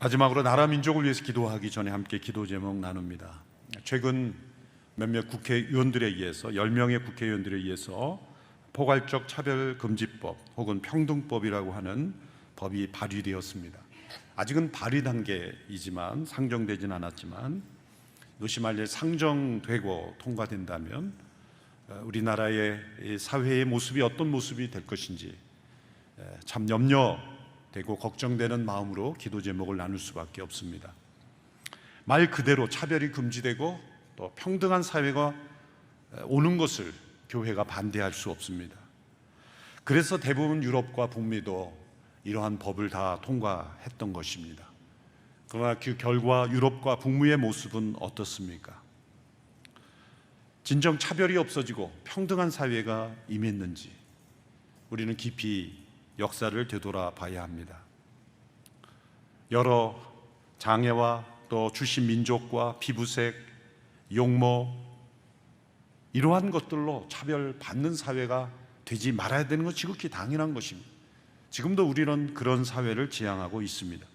마지막으로 나라 민족을 위해서 기도하기 전에 함께 기도 제목 나눕니다. 최근 몇몇 국회의원들에 의해서 10명의 국회의원들에 의해서 포괄적 차별금지법 혹은 평등법이라고 하는 법이 발의되었습니다. 아직은 발의 단계이지만 상정되진 않았지만 이것이 만약 상정되고 통과된다면 우리나라의 사회의 모습이 어떤 모습이 될 것인지 참 염려되고 걱정되는 마음으로 기도 제목을 나눌 수밖에 없습니다. 말 그대로 차별이 금지되고 또 평등한 사회가 오는 것을 교회가 반대할 수 없습니다. 그래서 대부분 유럽과 북미도 이러한 법을 다 통과했던 것입니다. 그러나 그 결과 유럽과 북미의 모습은 어떻습니까? 진정 차별이 없어지고 평등한 사회가 임했는지 우리는 깊이 역사를 되돌아봐야 합니다. 여러 장애와 또 주신 민족과 피부색, 용모 이러한 것들로 차별받는 사회가 되지 말아야 되는 건 지극히 당연한 것입니다. 지금도 우리는 그런 사회를 지향하고 있습니다.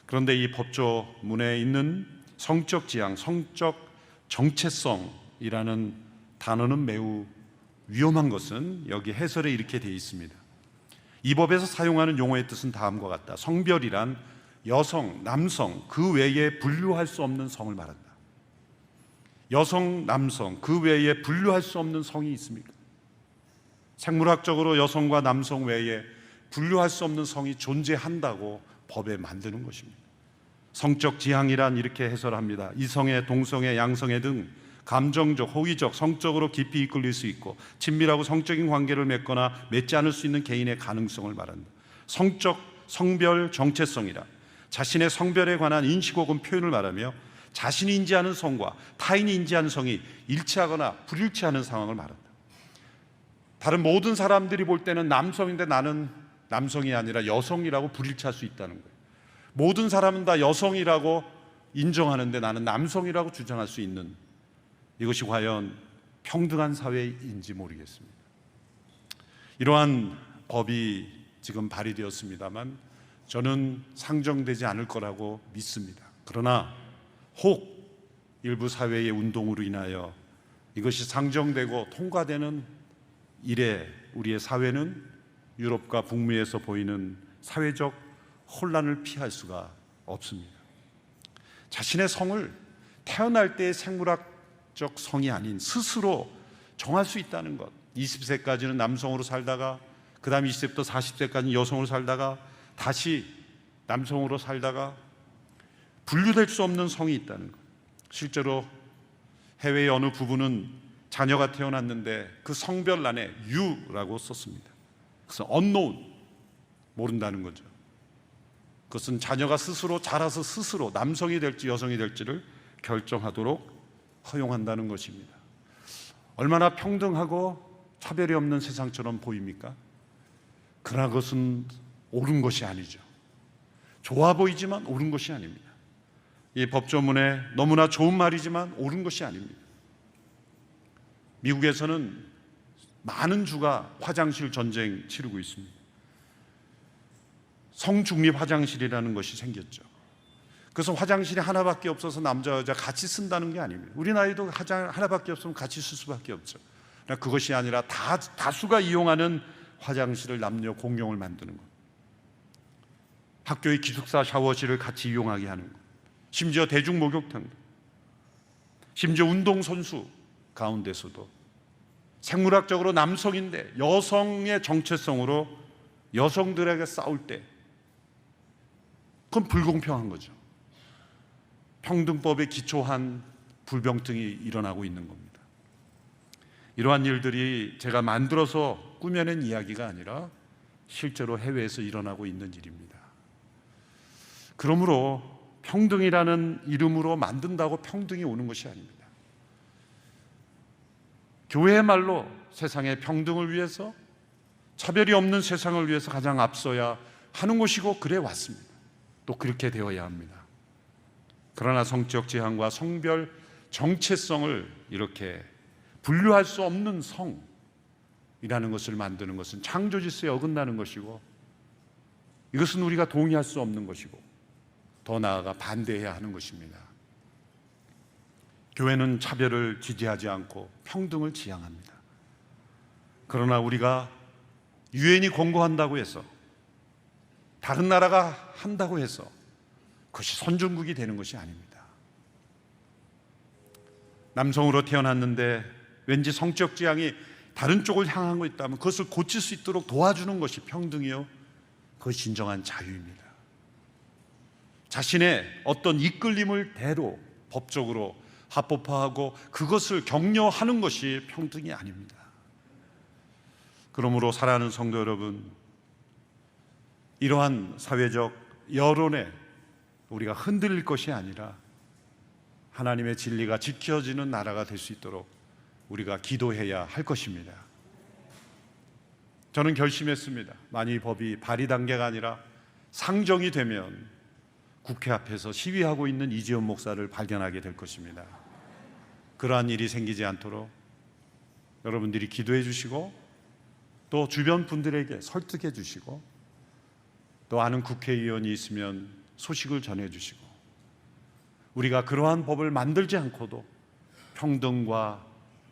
그런데 이 법조문에 있는 성적 지향, 성적 정체성이라는 단어는 매우 위험한 것은 여기 해설에 이렇게 되어 있습니다. 이 법에서 사용하는 용어의 뜻은 다음과 같다. 성별이란 여성, 남성 그 외에 분류할 수 없는 성을 말한다. 여성, 남성 그 외에 분류할 수 없는 성이 있습니까? 생물학적으로 여성과 남성 외에 분류할 수 없는 성이 존재한다고 법에 만드는 것입니다. 성적 지향이란 이렇게 해설합니다. 이성애, 동성애, 양성애 등 감정적, 호의적, 성적으로 깊이 이끌릴 수 있고 친밀하고 성적인 관계를 맺거나 맺지 않을 수 있는 개인의 가능성을 말한다. 성적, 성별 정체성이라 자신의 성별에 관한 인식 혹은 표현을 말하며 자신이 인지하는 성과 타인이 인지하는 성이 일치하거나 불일치하는 상황을 말한다. 다른 모든 사람들이 볼 때는 남성인데 나는 남성이 아니라 여성이라고 불일치할 수 있다는 거예요. 모든 사람은 다 여성이라고 인정하는데 나는 남성이라고 주장할 수 있는, 이것이 과연 평등한 사회인지 모르겠습니다. 이러한 법이 지금 발의되었습니다만 저는 상정되지 않을 거라고 믿습니다. 그러나 혹 일부 사회의 운동으로 인하여 이것이 상정되고 통과되는 이래 우리의 사회는 유럽과 북미에서 보이는 사회적 혼란을 피할 수가 없습니다. 자신의 성을 태어날 때의 생물학적 성이 아닌 스스로 정할 수 있다는 것. 20세까지는 남성으로 살다가 그 다음 20세부터 40세까지는 여성으로 살다가 다시 남성으로 살다가 분류될 수 없는 성이 있다는 것. 실제로 해외의 어느 부부는 자녀가 태어났는데 그 성별란에 U라고 썼습니다. 그래서 unknown, 모른다는 거죠. 그것은 자녀가 스스로 자라서 스스로 남성이 될지 여성이 될지를 결정하도록 허용한다는 것입니다. 얼마나 평등하고 차별이 없는 세상처럼 보입니까? 그러나 그것은 옳은 것이 아니죠. 좋아 보이지만 옳은 것이 아닙니다. 이 법조문에 너무나 좋은 말이지만 옳은 것이 아닙니다. 미국에서는 많은 주가 화장실 전쟁 치르고 있습니다. 성중립 화장실이라는 것이 생겼죠. 그래서 화장실이 하나밖에 없어서 남자 여자 같이 쓴다는 게 아닙니다. 우리 나이도 하나밖에 없으면 같이 쓸 수밖에 없죠. 그러나 그것이 아니라 다수가 이용하는 화장실을 남녀 공용을 만드는 것, 학교의 기숙사 샤워실을 같이 이용하게 하는 것, 심지어 대중 목욕탕, 심지어 운동선수 가운데서도 생물학적으로 남성인데 여성의 정체성으로 여성들에게 싸울 때 그건 불공평한 거죠. 평등법에 기초한 불평등이 일어나고 있는 겁니다. 이러한 일들이 제가 만들어서 꾸며낸 이야기가 아니라 실제로 해외에서 일어나고 있는 일입니다. 그러므로 평등이라는 이름으로 만든다고 평등이 오는 것이 아닙니다. 교회야말로 세상의 평등을 위해서, 차별이 없는 세상을 위해서 가장 앞서야 하는 것이고 그래 왔습니다. 또 그렇게 되어야 합니다. 그러나 성적 지향과 성별 정체성을 이렇게 분류할 수 없는 성이라는 것을 만드는 것은 창조 질서에 어긋나는 것이고 이것은 우리가 동의할 수 없는 것이고 더 나아가 반대해야 하는 것입니다. 교회는 차별을 지지하지 않고 평등을 지향합니다. 그러나 우리가 유엔이 권고한다고 해서, 다른 나라가 한다고 해서 그것이 선진국이 되는 것이 아닙니다. 남성으로 태어났는데 왠지 성적 지향이 다른 쪽을 향한 거 있다면 그것을 고칠 수 있도록 도와주는 것이 평등이요, 그것이 진정한 자유입니다. 자신의 어떤 이끌림을 대로 법적으로 합법화하고 그것을 격려하는 것이 평등이 아닙니다. 그러므로 사랑하는 성도 여러분, 이러한 사회적 여론에 우리가 흔들릴 것이 아니라 하나님의 진리가 지켜지는 나라가 될 수 있도록 우리가 기도해야 할 것입니다. 저는 결심했습니다. 만일 이 법이 발의 단계가 아니라 상정이 되면 국회 앞에서 시위하고 있는 이지연 목사를 발견하게 될 것입니다. 그러한 일이 생기지 않도록 여러분들이 기도해 주시고, 또 주변 분들에게 설득해 주시고, 또 아는 국회의원이 있으면 소식을 전해 주시고, 우리가 그러한 법을 만들지 않고도 평등과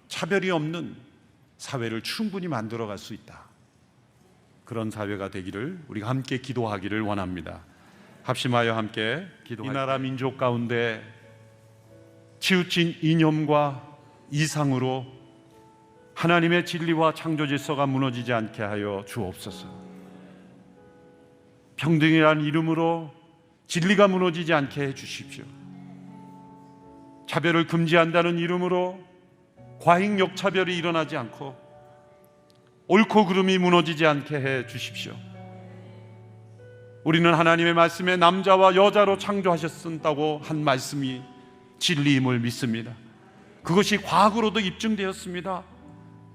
차별이 없는 사회를 충분히 만들어갈 수 있다. 그런 사회가 되기를 우리가 함께 기도하기를 원합니다. 합심하여 함께 기도하겠습니다. 이 나라 민족 가운데 치우친 이념과 이상으로 하나님의 진리와 창조 질서가 무너지지 않게 하여 주옵소서. 평등이라는 이름으로 진리가 무너지지 않게 해 주십시오. 차별을 금지한다는 이름으로 과잉 역차별이 일어나지 않고 옳고 그름이 무너지지 않게 해 주십시오. 우리는 하나님의 말씀에 남자와 여자로 창조하셨다고 한 말씀이 진리임을 믿습니다. 그것이 과학으로도 입증되었습니다.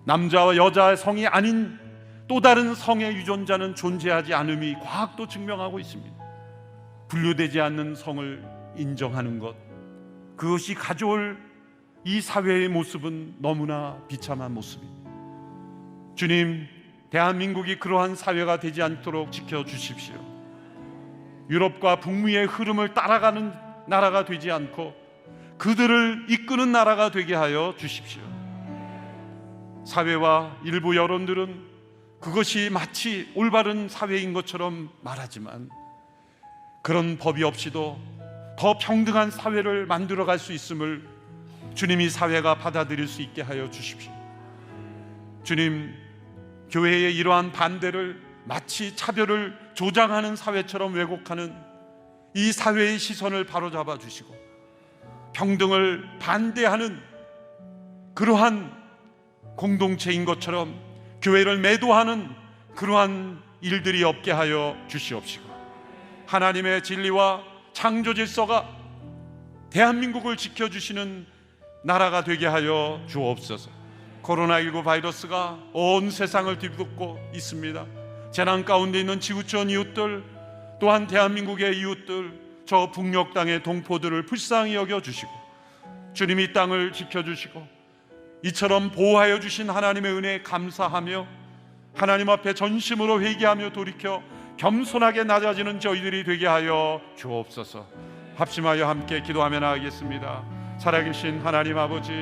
남자와 여자의 성이 아닌 또 다른 성의 유전자는 존재하지 않음이 과학도 증명하고 있습니다. 분류되지 않는 성을 인정하는 것, 그것이 가져올 이 사회의 모습은 너무나 비참한 모습입니다. 주님, 대한민국이 그러한 사회가 되지 않도록 지켜주십시오. 유럽과 북미의 흐름을 따라가는 나라가 되지 않고 그들을 이끄는 나라가 되게 하여 주십시오. 사회와 일부 여론들은 그것이 마치 올바른 사회인 것처럼 말하지만, 그런 법이 없이도 더 평등한 사회를 만들어갈 수 있음을 주님이 사회가 받아들일 수 있게 하여 주십시오. 주님, 교회의 이러한 반대를 마치 차별을 조장하는 사회처럼 왜곡하는 이 사회의 시선을 바로잡아 주시고, 평등을 반대하는 그러한 공동체인 것처럼 교회를 매도하는 그러한 일들이 없게 하여 주시옵시고, 하나님의 진리와 창조 질서가 대한민국을 지켜주시는 나라가 되게 하여 주옵소서. 코로나19 바이러스가 온 세상을 뒤덮고 있습니다. 재난 가운데 있는 지구촌 이웃들, 또한 대한민국의 이웃들, 저 북녘 땅의 동포들을 불쌍히 여겨주시고 주님이 이 땅을 지켜주시고 이처럼 보호하여 주신 하나님의 은혜에 감사하며 하나님 앞에 전심으로 회개하며 돌이켜 겸손하게 낮아지는 저희들이 되게 하여 주옵소서. 합심하여 함께 기도하며 나가겠습니다. 살아계신 하나님 아버지,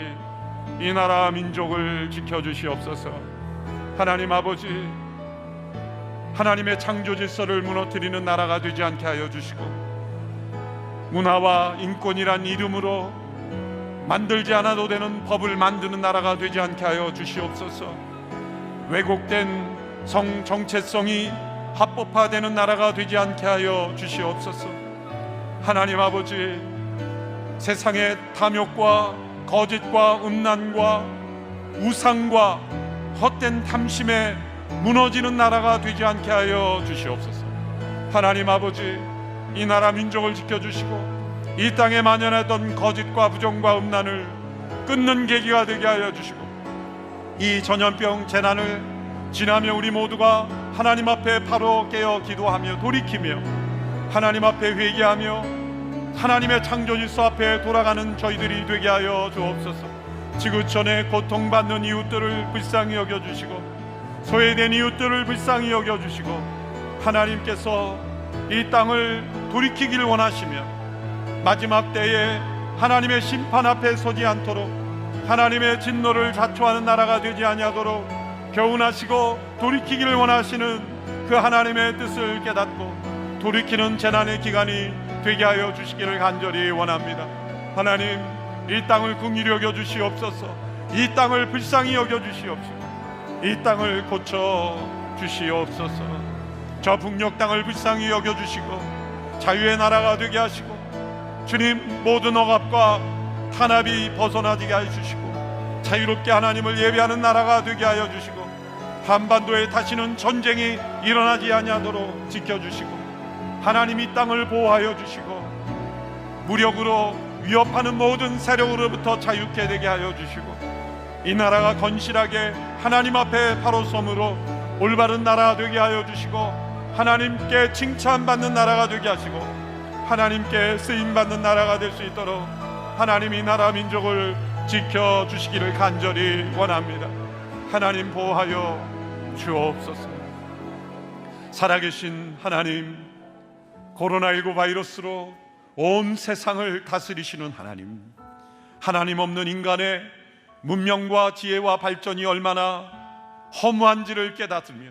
이 나라 민족을 지켜주시옵소서. 하나님 아버지, 하나님의 창조 질서를 무너뜨리는 나라가 되지 않게 하여 주시고, 문화와 인권이란 이름으로 만들지 않아도 되는 법을 만드는 나라가 되지 않게 하여 주시옵소서. 왜곡된 성 정체성이 합법화되는 나라가 되지 않게 하여 주시옵소서. 하나님 아버지, 세상의 탐욕과 거짓과 음란과 우상과 헛된 탐심에 무너지는 나라가 되지 않게 하여 주시옵소서. 하나님 아버지, 이 나라 민족을 지켜주시고 이 땅에 만연했던 거짓과 부정과 음란을 끊는 계기가 되게 하여 주시고, 이 전염병 재난을 지나며 우리 모두가 하나님 앞에 바로 깨어 기도하며 돌이키며 하나님 앞에 회개하며 하나님의 창조 질서 앞에 돌아가는 저희들이 되게 하여 주옵소서. 지구촌에 고통받는 이웃들을 불쌍히 여겨주시고 소외된 이웃들을 불쌍히 여겨주시고 하나님께서 이 땅을 돌이키길 원하시며 마지막 때에 하나님의 심판 앞에 서지 않도록 하나님의 진노를 자초하는 나라가 되지 아니하도록 교훈하시고 돌이키기를 원하시는 그 하나님의 뜻을 깨닫고 돌이키는 재난의 기간이 되게 하여 주시기를 간절히 원합니다. 하나님, 이 땅을 긍휼히 여겨 주시옵소서. 이 땅을 불쌍히 여겨 주시옵시고 이 땅을 고쳐 주시옵소서. 저 북녘 땅을 불쌍히 여겨 주시고 자유의 나라가 되게 하시고 주님, 모든 억압과 탄압이 벗어나게 하여 주시고 자유롭게 하나님을 예배하는 나라가 되게 하여 주시고 한반도에 다시는 전쟁이 일어나지 아니하도록 지켜주시고 하나님 이 땅을 보호하여 주시고 무력으로 위협하는 모든 세력으로부터 자유케 되게 하여 주시고 이 나라가 건실하게 하나님 앞에 바로 섬으로 올바른 나라가 되게 하여 주시고 하나님께 칭찬받는 나라가 되게 하시고 하나님께 쓰임받는 나라가 될 수 있도록 하나님 이 나라 민족을 지켜주시기를 간절히 원합니다. 하나님 보호하여 주옵소서. 살아계신 하나님, 코로나19 바이러스로 온 세상을 다스리시는 하나님, 하나님 없는 인간의 문명과 지혜와 발전이 얼마나 허무한지를 깨닫으며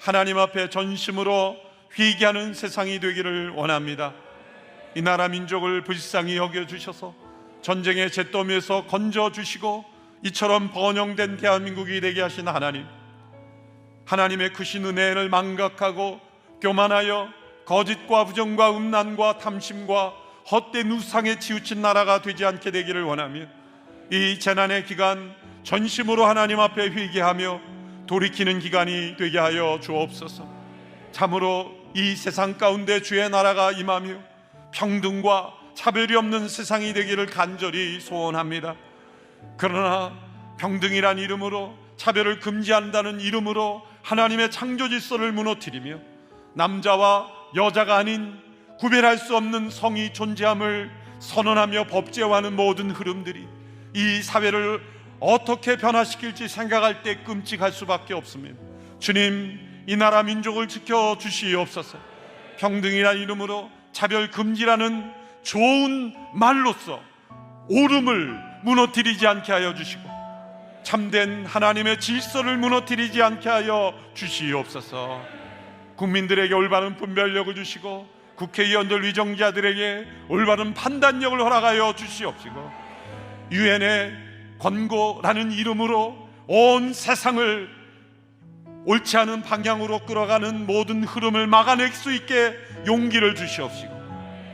하나님 앞에 전심으로 회개하는 세상이 되기를 원합니다. 이 나라 민족을 불쌍히 여겨주셔서 전쟁의 잿더미에서 건져주시고 이처럼 번영된 대한민국이 되게 하신 하나님, 하나님의 크신 은혜를 망각하고 교만하여 거짓과 부정과 음란과 탐심과 헛된 우상에 치우친 나라가 되지 않게 되기를 원하며 이 재난의 기간 전심으로 하나님 앞에 회개하며 돌이키는 기간이 되게 하여 주옵소서. 참으로 이 세상 가운데 주의 나라가 임하며 평등과 차별이 없는 세상이 되기를 간절히 소원합니다. 그러나 평등이란 이름으로 차별을 금지한다는 이름으로 하나님의 창조 질서를 무너뜨리며 남자와 여자가 아닌 구별할 수 없는 성이 존재함을 선언하며 법제화하는 모든 흐름들이 이 사회를 어떻게 변화시킬지 생각할 때 끔찍할 수밖에 없습니다. 주님, 이 나라 민족을 지켜주시옵소서. 평등이라는 이름으로 차별 금지라는 좋은 말로써 옳음을 무너뜨리지 않게 하여 주시고 참된 하나님의 질서를 무너뜨리지 않게 하여 주시옵소서. 국민들에게 올바른 분별력을 주시고 국회의원들 위정자들에게 올바른 판단력을 허락하여 주시옵시고 유엔의 권고라는 이름으로 온 세상을 옳지 않은 방향으로 끌어가는 모든 흐름을 막아낼 수 있게 용기를 주시옵시고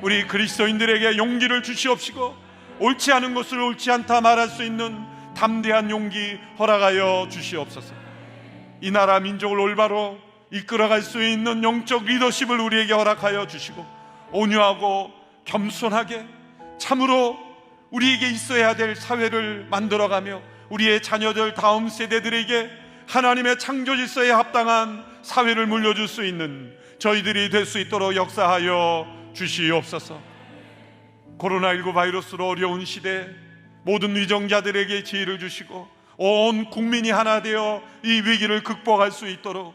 우리 그리스도인들에게 용기를 주시옵시고 옳지 않은 것을 옳지 않다 말할 수 있는 담대한 용기 허락하여 주시옵소서. 이 나라 민족을 올바로 이끌어갈 수 있는 영적 리더십을 우리에게 허락하여 주시고 온유하고 겸손하게 참으로 우리에게 있어야 될 사회를 만들어가며 우리의 자녀들 다음 세대들에게 하나님의 창조 질서에 합당한 사회를 물려줄 수 있는 저희들이 될 수 있도록 역사하여 주시옵소서. 코로나19 바이러스로 어려운 시대 모든 위정자들에게 지혜를 주시고 온 국민이 하나 되어 이 위기를 극복할 수 있도록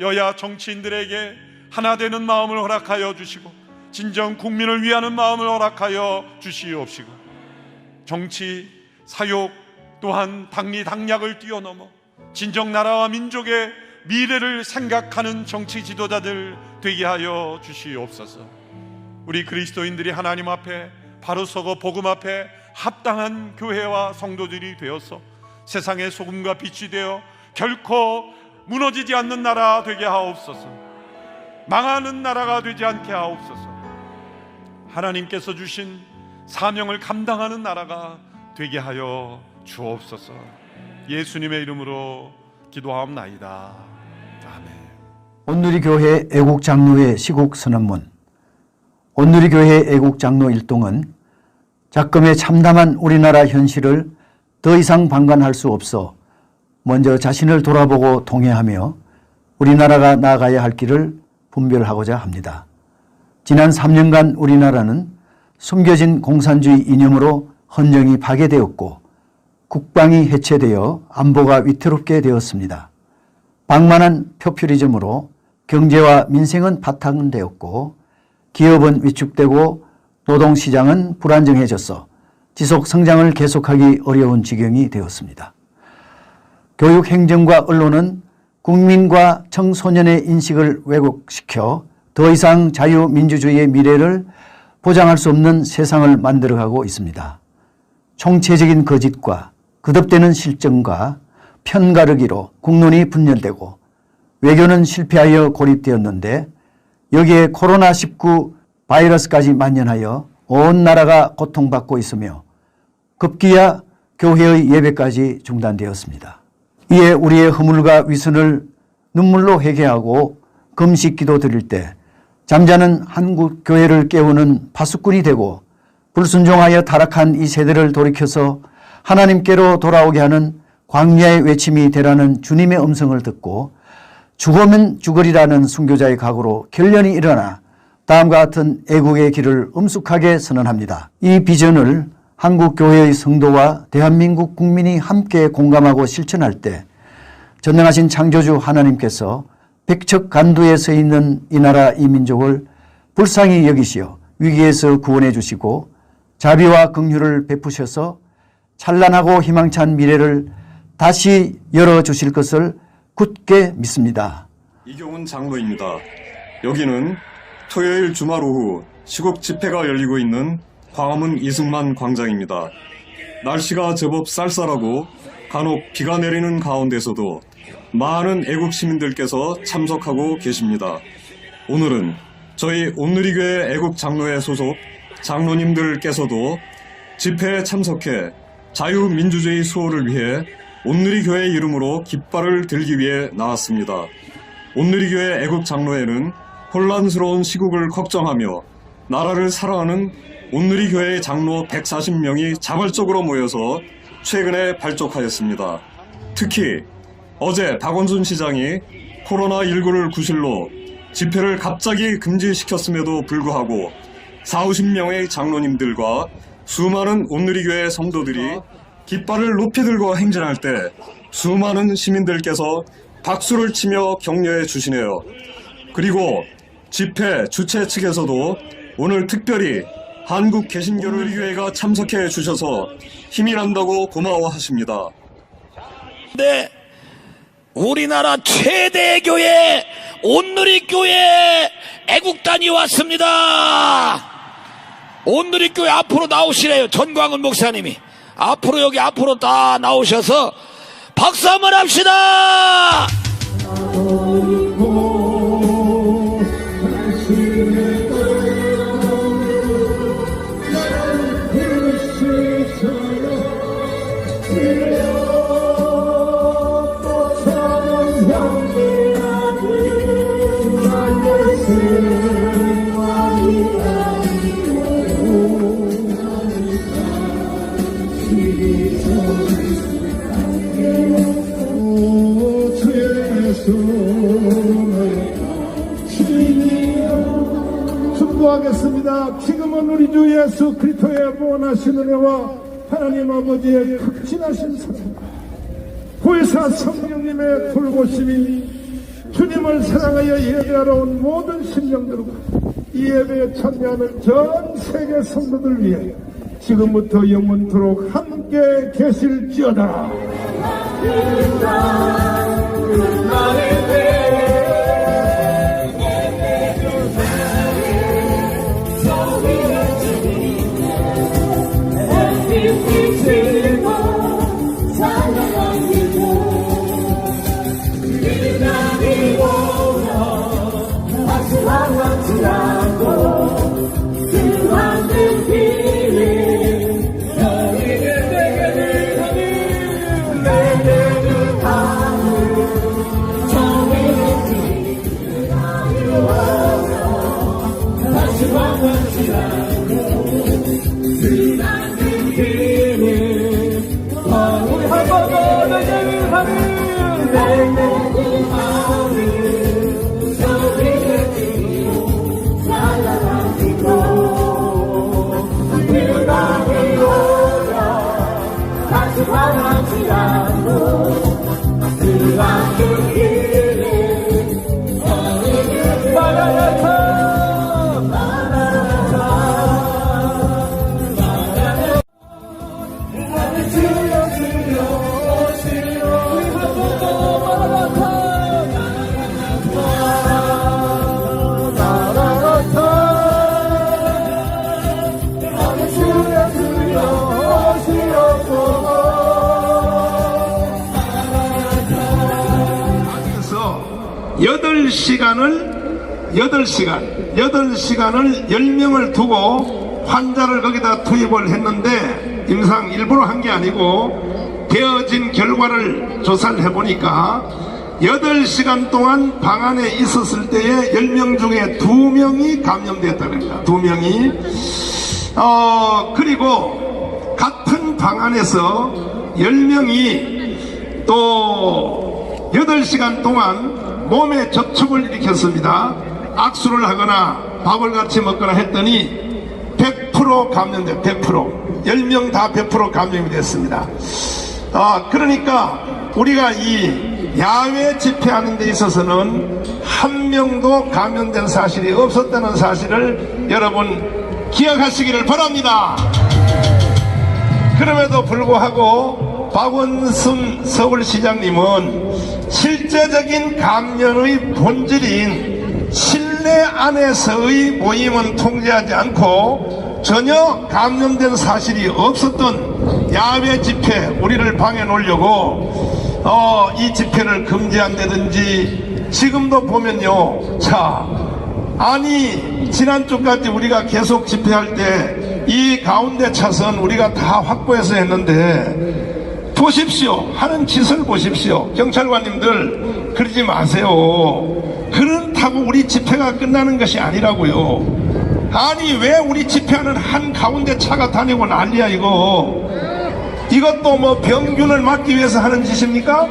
여야 정치인들에게 하나 되는 마음을 허락하여 주시고 진정 국민을 위하는 마음을 허락하여 주시옵시고 정치, 사욕 또한 당리 당략을 뛰어넘어 진정 나라와 민족의 미래를 생각하는 정치 지도자들 되게 하여 주시옵소서. 우리 그리스도인들이 하나님 앞에 바로 서고 복음 앞에 합당한 교회와 성도들이 되어서 세상의 소금과 빛이 되어 결코 무너지지 않는 나라 되게 하옵소서. 망하는 나라가 되지 않게 하옵소서. 하나님께서 주신 사명을 감당하는 나라가 되게 하여 주옵소서. 예수님의 이름으로 기도하옵나이다. 아멘. 온누리교회 애국장로회 시국선언문. 온누리교회 애국장로 일동은 작금의 참담한 우리나라 현실을 더 이상 방관할 수 없어 먼저 자신을 돌아보고 통회하며 우리나라가 나아가야 할 길을 분별하고자 합니다. 지난 3년간 우리나라는 숨겨진 공산주의 이념으로 헌정이 파괴되었고 국방이 해체되어 안보가 위태롭게 되었습니다. 방만한 포퓰리즘으로 경제와 민생은 파탄되었고 기업은 위축되고 노동시장은 불안정해져서 지속 성장을 계속하기 어려운 지경이 되었습니다. 교육, 행정과 언론은 국민과 청소년의 인식을 왜곡시켜 더 이상 자유민주주의의 미래를 보장할 수 없는 세상을 만들어가고 있습니다. 총체적인 거짓과 거듭되는 실정과 편가르기로 국론이 분열되고 외교는 실패하여 고립되었는데 여기에 코로나19 바이러스까지 만연하여 온 나라가 고통받고 있으며 급기야 교회의 예배까지 중단되었습니다. 이에 우리의 허물과 위선을 눈물로 회개하고 금식 기도 드릴 때 잠자는 한국 교회를 깨우는 파수꾼이 되고 불순종하여 타락한 이 세대를 돌이켜서 하나님께로 돌아오게 하는 광야의 외침이 되라는 주님의 음성을 듣고 죽으면 죽으리라는 순교자의 각오로 결련이 일어나 다음과 같은 애국의 길을 엄숙하게 선언합니다. 이 비전을 한국 교회의 성도와 대한민국 국민이 함께 공감하고 실천할 때 전능하신 창조주 하나님께서 백척간두에 서 있는 이 나라 이 민족을 불쌍히 여기시어 위기에서 구원해 주시고 자비와 긍휼을 베푸셔서 찬란하고 희망찬 미래를 다시 열어주실 것을 굳게 믿습니다. 이경훈 장로입니다. 여기는 토요일 주말 오후 시국 집회가 열리고 있는 광화문 이승만 광장입니다. 날씨가 제법 쌀쌀하고 간혹 비가 내리는 가운데서도 많은 애국 시민들께서 참석하고 계십니다. 오늘은 저희 온누리교회 애국 장로회 소속 장로님들께서도 집회에 참석해 자유민주주의 수호를 위해 온누리교회 이름으로 깃발을 들기 위해 나왔습니다. 온누리교회 애국 장로회는 혼란스러운 시국을 걱정하며 나라를 사랑하는 온누리교회의 장로 140명이 자발적으로 모여서 최근에 발족하였습니다. 특히 어제 박원순 시장이 코로나19를 구실로 집회를 갑자기 금지시켰음에도 불구하고 40~50명의 장로님들과 수많은 온누리교회 성도들이 깃발을 높이 들고 행진할 때 수많은 시민들께서 박수를 치며 격려해 주시네요. 그리고 집회 주최 측에서도 오늘 특별히 한국 개신교회가 참석해 주셔서 힘이 난다고 고마워하십니다. 네, 우리나라 최대 교회 온누리교회 애국단이 왔습니다. 온누리교회 앞으로 나오시래요. 전광훈 목사님이 앞으로 여기 앞으로 다 나오셔서 박수 한번 합시다. 축복하겠습니다. 지금은 우리 주 예수 그리스도의 무한하신 은혜와 하나님 아버지의 극진하신 사랑, 보혜사 성령님의 돌보심이 주님을 사랑하여 예배하러 온 모든 심령들과 이 예배에 참여하는 전 세계 성도들 위해 지금부터 영원토록 함께 계실지어다. 그 8시간을 10명을 두고 환자를 거기다 투입을 했는데 임상 일부러 한 게 아니고 되어진 결과를 조사를 해보니까 8시간 동안 방 안에 있었을 때에 10명 중에 2명이 감염됐다는 겁니다. 2명이. 그리고 같은 방 안에서 10명이 또 8시간 동안 몸에 접촉을 일으켰습니다. 악수를 하거나 밥을 같이 먹거나 했더니 100% 감염돼. 100%. 10명 다 100% 감염이 됐습니다. 그러니까 우리가 이 야외 집회하는 데 있어서는 한 명도 감염된 사실이 없었다는 사실을 여러분 기억하시기를 바랍니다. 그럼에도 불구하고 박원순 서울시장님은 실제적인 감염의 본질인 실내 안에서의 모임은 통제하지 않고 전혀 감염된 사실이 없었던 야외 집회 우리를 방해 놓으려고 이 집회를 금지한다든지 지금도 보면요. 자, 아니 지난주까지 우리가 계속 집회할 때 이 가운데 차선 우리가 다 확보해서 했는데 보십시오. 하는 짓을 보십시오. 경찰관님들 그러지 마세요. 그렇다고 우리 집회가 끝나는 것이 아니라고요. 아니 왜 우리 집회하는 한 가운데 차가 다니고 난리야 이거. 이것도 뭐 병균을 막기 위해서 하는 짓입니까?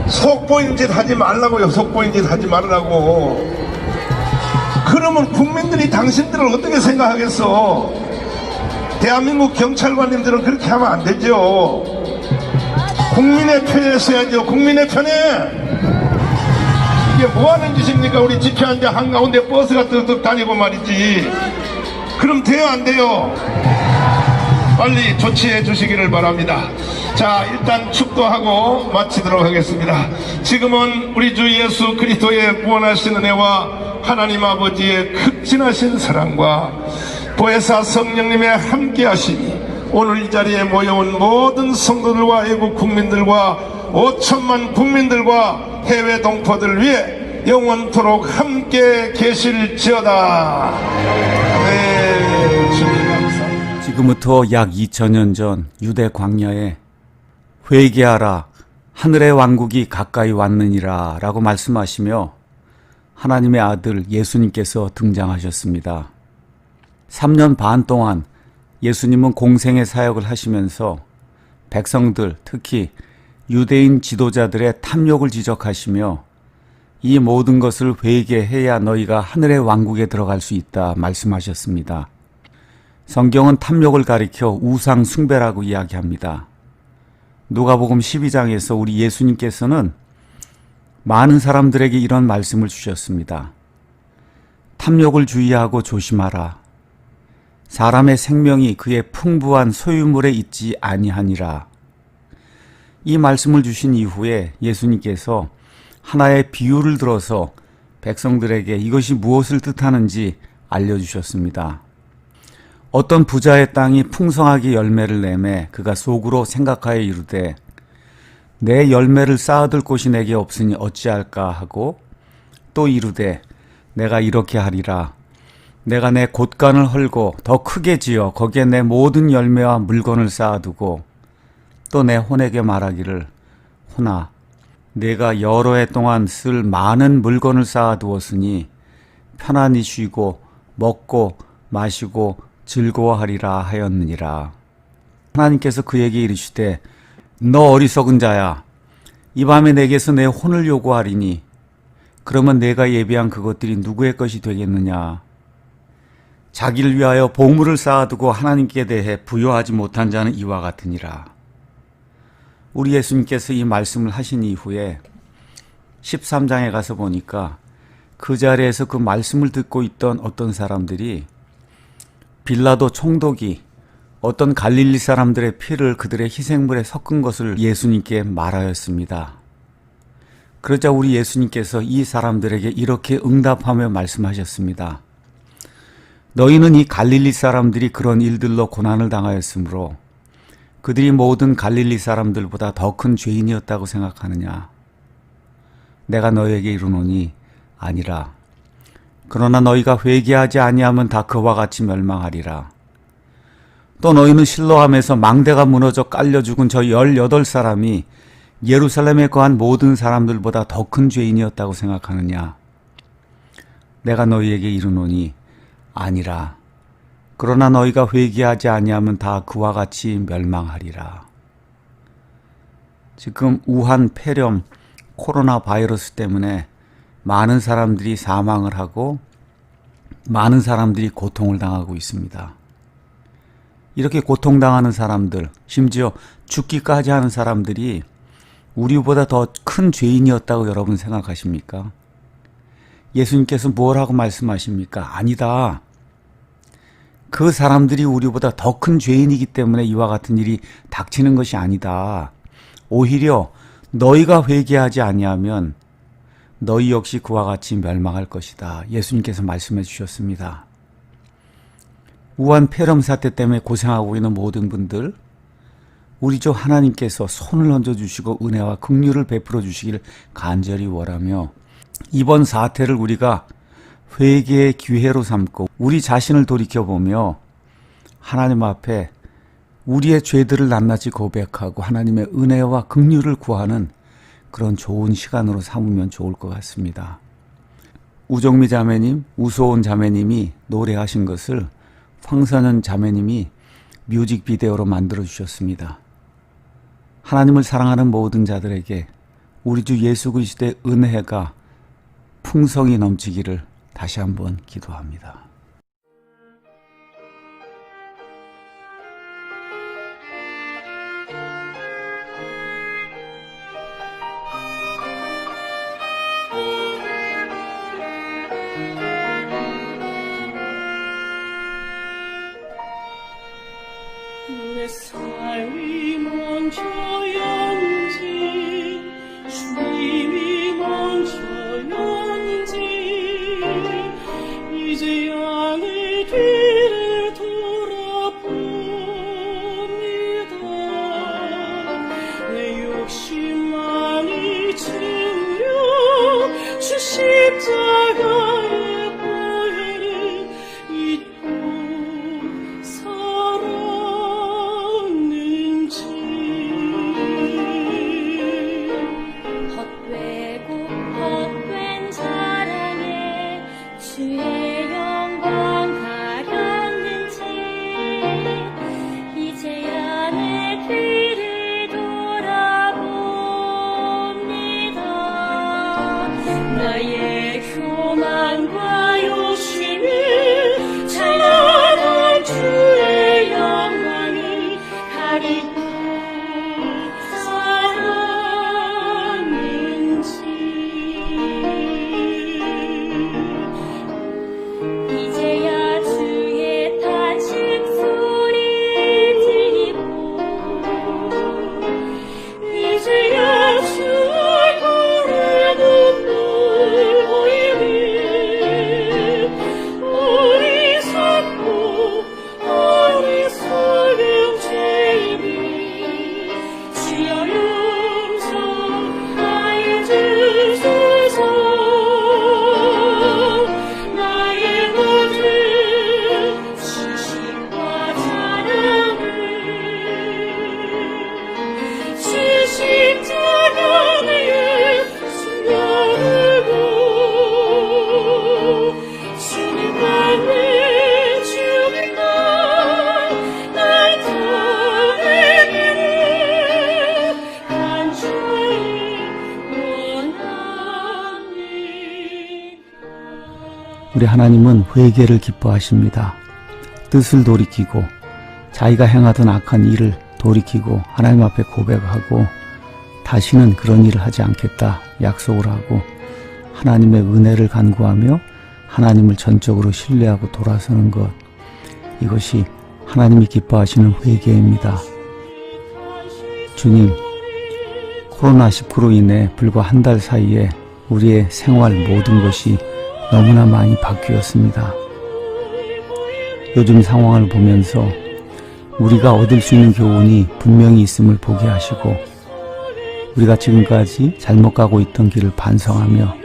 속보인 짓 하지 말라고요. 속보인 짓 하지 말으라고. 그러면 국민들이 당신들을 어떻게 생각하겠어? 대한민국 경찰관님들은 그렇게 하면 안 되죠. 국민의 편에 서야죠. 국민의 편에. 이게 뭐 하는 짓입니까? 우리 집회한 데 한가운데 버스가 뜩뜩 다니고 말이지. 그럼 돼요, 안 돼요? 빨리 조치해 주시기를 바랍니다. 자, 일단 축도하고 마치도록 하겠습니다. 지금은 우리 주 예수 그리스도의 구원하시는 은혜와 하나님 아버지의 극진하신 사랑과 보혜사 성령님의 함께하심이 오늘 이 자리에 모여온 모든 성도들과 애국 국민들과 5천만 국민들과 해외 동포들을 위해 영원토록 함께 계실지어다. 네, 주님 감사합니다. 지금부터 약 2000년 전 유대 광야에 회개하라 하늘의 왕국이 가까이 왔느니라 라고 말씀하시며 하나님의 아들 예수님께서 등장하셨습니다. 3년 반 동안 예수님은 공생의 사역을 하시면서 백성들, 특히 유대인 지도자들의 탐욕을 지적하시며 이 모든 것을 회개해야 너희가 하늘의 왕국에 들어갈 수 있다 말씀하셨습니다. 성경은 탐욕을 가리켜 우상 숭배라고 이야기합니다. 누가복음 12장에서 우리 예수님께서는 많은 사람들에게 이런 말씀을 주셨습니다. 탐욕을 주의하고 조심하라. 사람의 생명이 그의 풍부한 소유물에 있지 아니하니라. 이 말씀을 주신 이후에 예수님께서 하나의 비유를 들어서 백성들에게 이것이 무엇을 뜻하는지 알려주셨습니다. 어떤 부자의 땅이 풍성하게 열매를 내매 그가 속으로 생각하여 이르되 내 열매를 쌓아둘 곳이 내게 없으니 어찌할까 하고 또 이르되 내가 이렇게 하리라. 내가 내 곳간을 헐고 더 크게 지어 거기에 내 모든 열매와 물건을 쌓아두고 또 내 혼에게 말하기를 혼아 내가 여러 해 동안 쓸 많은 물건을 쌓아두었으니 편안히 쉬고 먹고 마시고 즐거워하리라 하였느니라. 하나님께서 그에게 이르시되 너 어리석은 자야 이 밤에 내게서 내 혼을 요구하리니 그러면 내가 예비한 그것들이 누구의 것이 되겠느냐. 자기를 위하여 보물을 쌓아두고 하나님께 대해 부여하지 못한 자는 이와 같으니라. 우리 예수님께서 이 말씀을 하신 이후에 13장에 가서 보니까 그 자리에서 그 말씀을 듣고 있던 어떤 사람들이 빌라도 총독이 어떤 갈릴리 사람들의 피를 그들의 희생물에 섞은 것을 예수님께 말하였습니다. 그러자 우리 예수님께서 이 사람들에게 이렇게 응답하며 말씀하셨습니다. 너희는 이 갈릴리 사람들이 그런 일들로 고난을 당하였으므로 그들이 모든 갈릴리 사람들보다 더 큰 죄인이었다고 생각하느냐. 내가 너희에게 이르노니 아니라. 그러나 너희가 회개하지 아니하면 다 그와 같이 멸망하리라. 또 너희는 실로암에서 망대가 무너져 깔려 죽은 저 18사람이 예루살렘에 거한 모든 사람들보다 더 큰 죄인이었다고 생각하느냐? 내가 너희에게 이르노니 아니라. 그러나 너희가 회개하지 아니하면 다 그와 같이 멸망하리라. 지금 우한 폐렴 코로나 바이러스 때문에 많은 사람들이 사망을 하고 많은 사람들이 고통을 당하고 있습니다. 이렇게 고통당하는 사람들, 심지어 죽기까지 하는 사람들이 우리보다 더 큰 죄인이었다고 여러분 생각하십니까? 예수님께서 뭐라고 말씀하십니까? 아니다. 그 사람들이 우리보다 더 큰 죄인이기 때문에 이와 같은 일이 닥치는 것이 아니다. 오히려 너희가 회개하지 아니하면 너희 역시 그와 같이 멸망할 것이다. 예수님께서 말씀해 주셨습니다. 우한 폐렴 사태 때문에 고생하고 있는 모든 분들, 우리 주 하나님께서 손을 얹어주시고 은혜와 긍휼을 베풀어 주시기를 간절히 원하며 이번 사태를 우리가 회개의 기회로 삼고 우리 자신을 돌이켜보며 하나님 앞에 우리의 죄들을 낱낱이 고백하고 하나님의 은혜와 긍휼을 구하는 그런 좋은 시간으로 삼으면 좋을 것 같습니다. 우정미 자매님, 우소온 자매님이 노래하신 것을 황선현 자매님이 뮤직비디오로 만들어 주셨습니다. 하나님을 사랑하는 모든 자들에게 우리 주 예수 그리스도의 은혜가 풍성히 넘치기를 다시 한번 기도합니다. 내 삶이 먼저였는지 주님이 먼저였는지 이제야 내 뒤를 돌아봅니다. 내 욕심만이 채우려 주 십자가의 보혈을 잊고 헛된 사랑에 주의 영광 가렸는지 이제야 내 뒤를 돌아봅니다. 나의 교만과 욕심을 찬양한 주의 영광을 가리고 이제야 주의 탄식 소리 들리고 이제야 주 얼굴에 눈물 보이네. 어리석고 어리석은 죄인이 주여 용서하여 주소서. 나의 모든 수식과 자랑을 주 십자가 위에 숨겨두고 주님만 내 주님만 날 떠내기를 간절히 원합니다. 우리 하나님은 회개를 기뻐하십니다. 뜻을 돌이키고 자기가 행하던 악한 일을 돌이키고 하나님 앞에 고백하고 다시는 그런 일을 하지 않겠다 약속을 하고 하나님의 은혜를 간구하며 하나님을 전적으로 신뢰하고 돌아서는 것, 이것이 하나님이 기뻐하시는 회개입니다. 주님, 코로나19로 인해 불과 한 달 사이에 우리의 생활 모든 것이 너무나 많이 바뀌었습니다. 요즘 상황을 보면서 우리가 얻을 수 있는 교훈이 분명히 있음을 보게 하시고 우리가 지금까지 잘못 가고 있던 길을 반성하며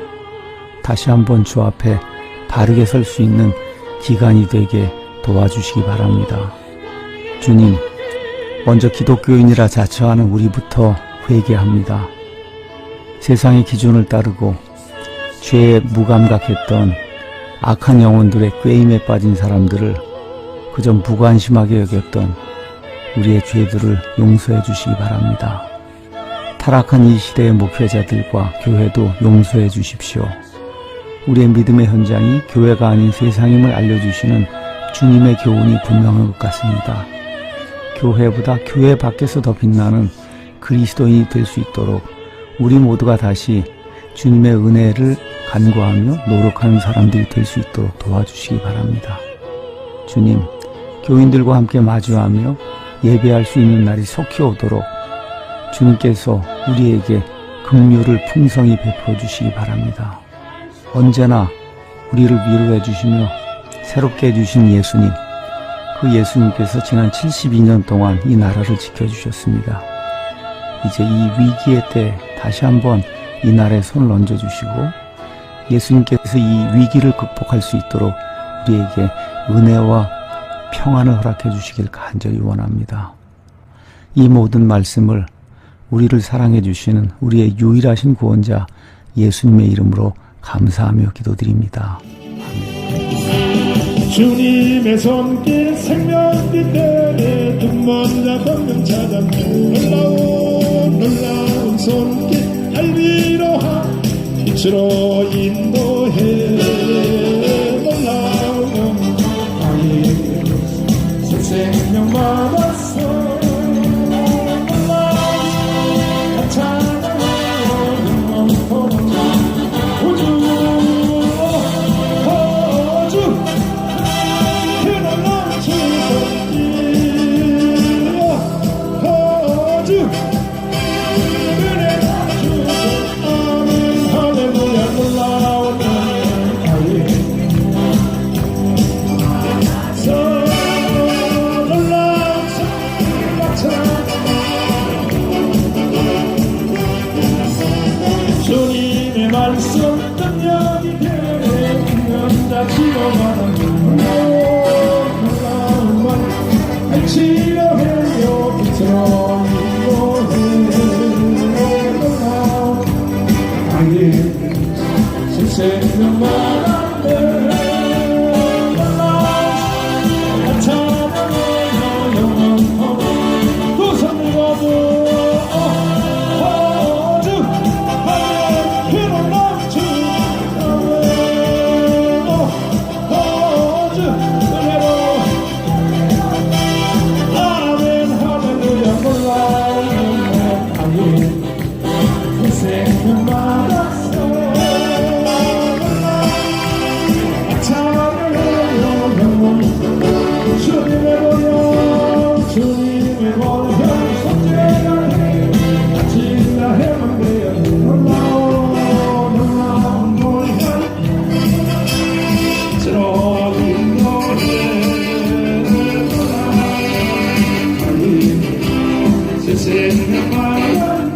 다시 한번 주 앞에 바르게 설 수 있는 기간이 되게 도와주시기 바랍니다. 주님, 먼저 기독교인이라 자처하는 우리부터 회개합니다. 세상의 기준을 따르고 죄에 무감각했던 악한 영혼들의 꾀임에 빠진 사람들을 그저 무관심하게 여겼던 우리의 죄들을 용서해 주시기 바랍니다. 타락한 이 시대의 목회자들과 교회도 용서해 주십시오. 우리의 믿음의 현장이 교회가 아닌 세상임을 알려주시는 주님의 교훈이 분명한 것 같습니다. 교회보다 교회 밖에서 더 빛나는 그리스도인이 될 수 있도록 우리 모두가 다시 주님의 은혜를 간구하며 노력하는 사람들이 될 수 있도록 도와주시기 바랍니다. 주님, 교인들과 함께 마주하며 예배할 수 있는 날이 속히 오도록 주님께서 우리에게 긍휼을 풍성히 베풀어 주시기 바랍니다. 언제나 우리를 위로해 주시며 새롭게 해주신 예수님, 그 예수님께서 지난 72년 동안 이 나라를 지켜주셨습니다. 이제 이 위기의 때 다시 한번 이 나라에 손을 얹어주시고 예수님께서 이 위기를 극복할 수 있도록 우리에게 은혜와 평안을 허락해 주시길 간절히 원합니다. 이 모든 말씀을 우리를 사랑해 주시는 우리의 유일하신 구원자 예수님의 이름으로 감사하며 기도드립니다. 주님의 손길 생명빛 때에 눈먼자 걷는 찾아 놀라운 손길 날 위로하 빛으로 인도해 놀라운 아이 새 생명 받았어 놀라운 찬양하여 영원토록 주님의 말씀 능력이 되네 운명자 지어가는 놀라운 말 치료해요 빛으로 인도해 놀라운 아예 신생명 말하네 놀라운 찬양해요 영원토록 두 손 들고 주님의 원형 손재가 진나 해방되어 놀라운 놀현 스러운 노래 세상을 말하네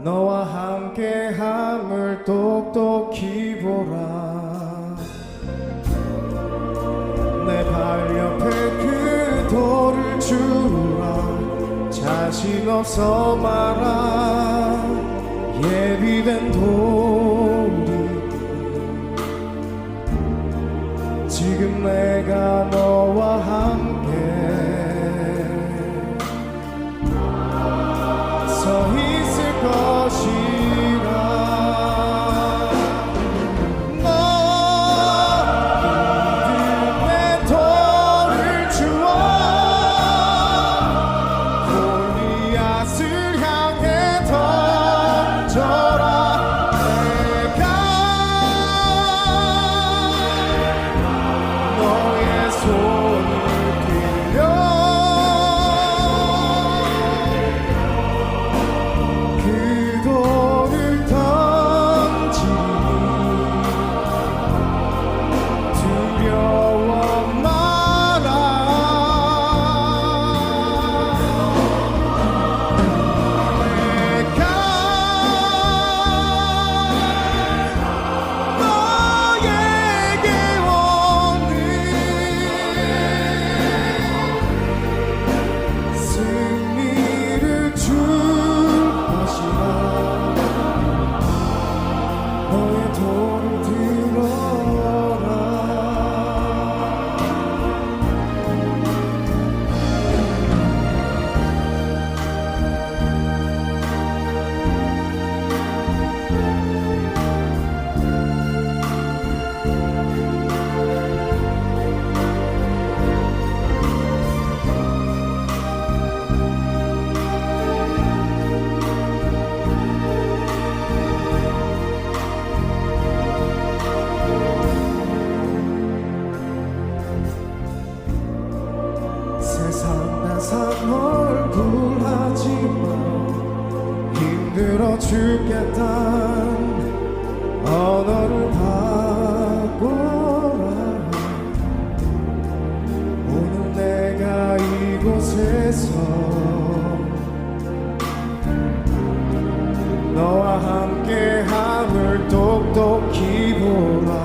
너와 함께함을 똑똑히 보라. 내 발 옆에 그 돌을 주라. 자신 없어 마라. 예비된 돌이 지금 내가 너와 함께 서 있을 것이라. 너 믿음의 돌을 주어 골리앗을 향해 던져라. 내가 너의 손을 빌려 그 돌을 던지니 두려워 마라. 내가 너에게 오는 승리를 줄 것이라. 너의 돌을 들어라. 세상 나상 얼굴 하지마. 힘들어 죽겠단 언어를 바꿔라. 오늘 내가 이곳에서 너와 함께함을 똑똑히 보라.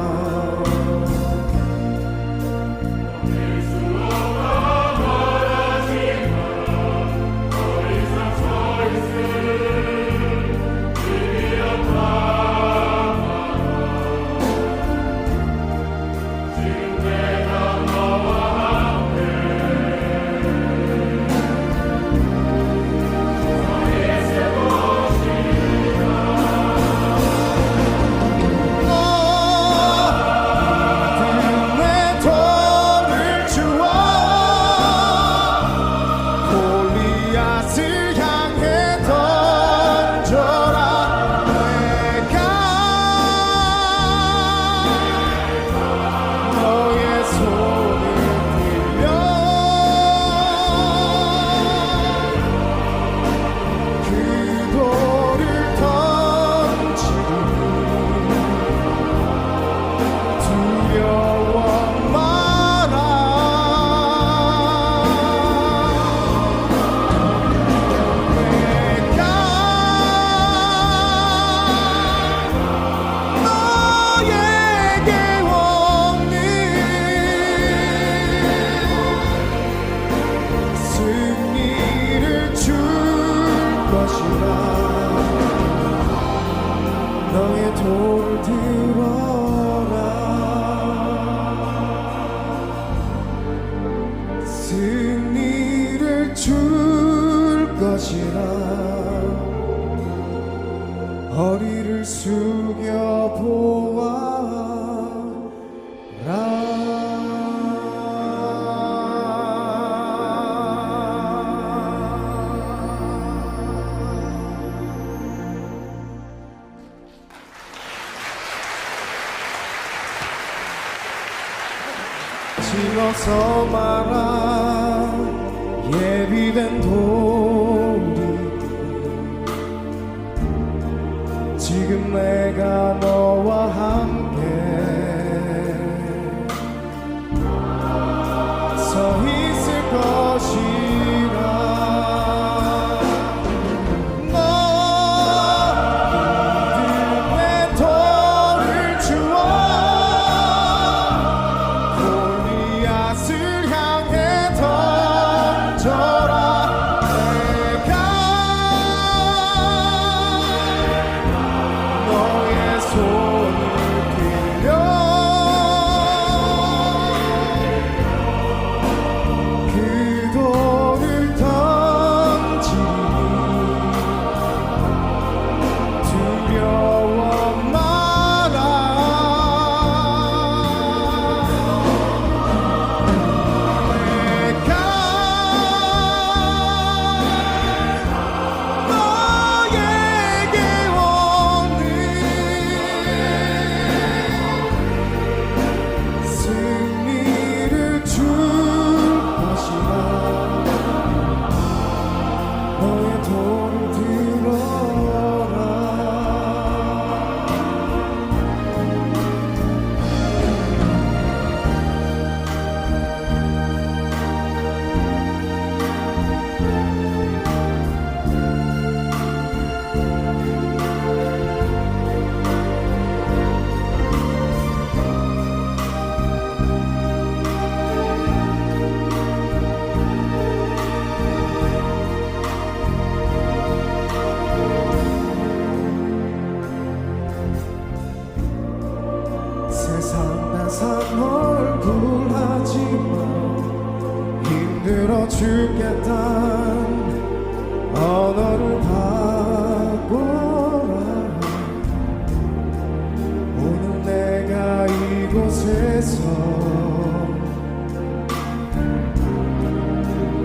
너의 돌을 들어라. 승리를 줄 것이라. 허리를 숙여 보아라. 질러서 말아 예비된 돌이 지금 내가 너와 함께 서 있을 것이라. 너 믿음의 돌을 주어 골리앗을 향해 던져라. 내가 너의 손을 빌려 그 돌을 던지니 두려워 마라. 내가 너에게 오는 승리를 줄 것이라. 너의 돌을 들어라. 세상 나산 얼굴 하지만 힘들어 죽겠단 언어를 바꿔라. 오늘 내가 이곳에서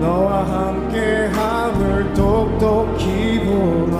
너와 함께함을 똑똑히 보라.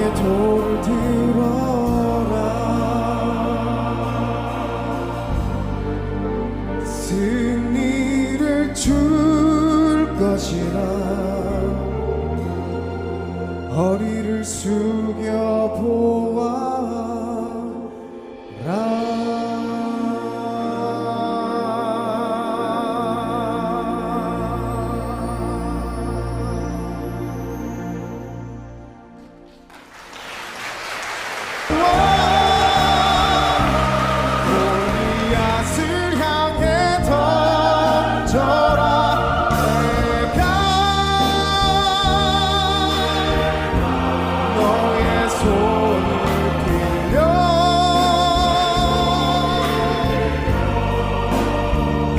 너의 돌을 들어라 승리를 줄 것이라 허리를 숙여 골리앗을 향해 던져라 내가 너의 손을 빌려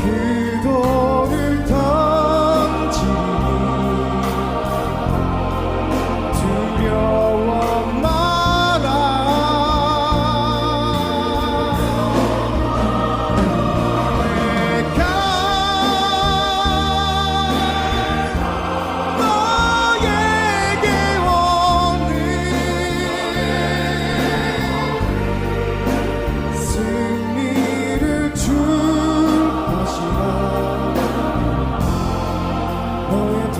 그 돌을 던지니 두려워 마라 내가 너에게 오는 승리를 줄 것이라 너의 도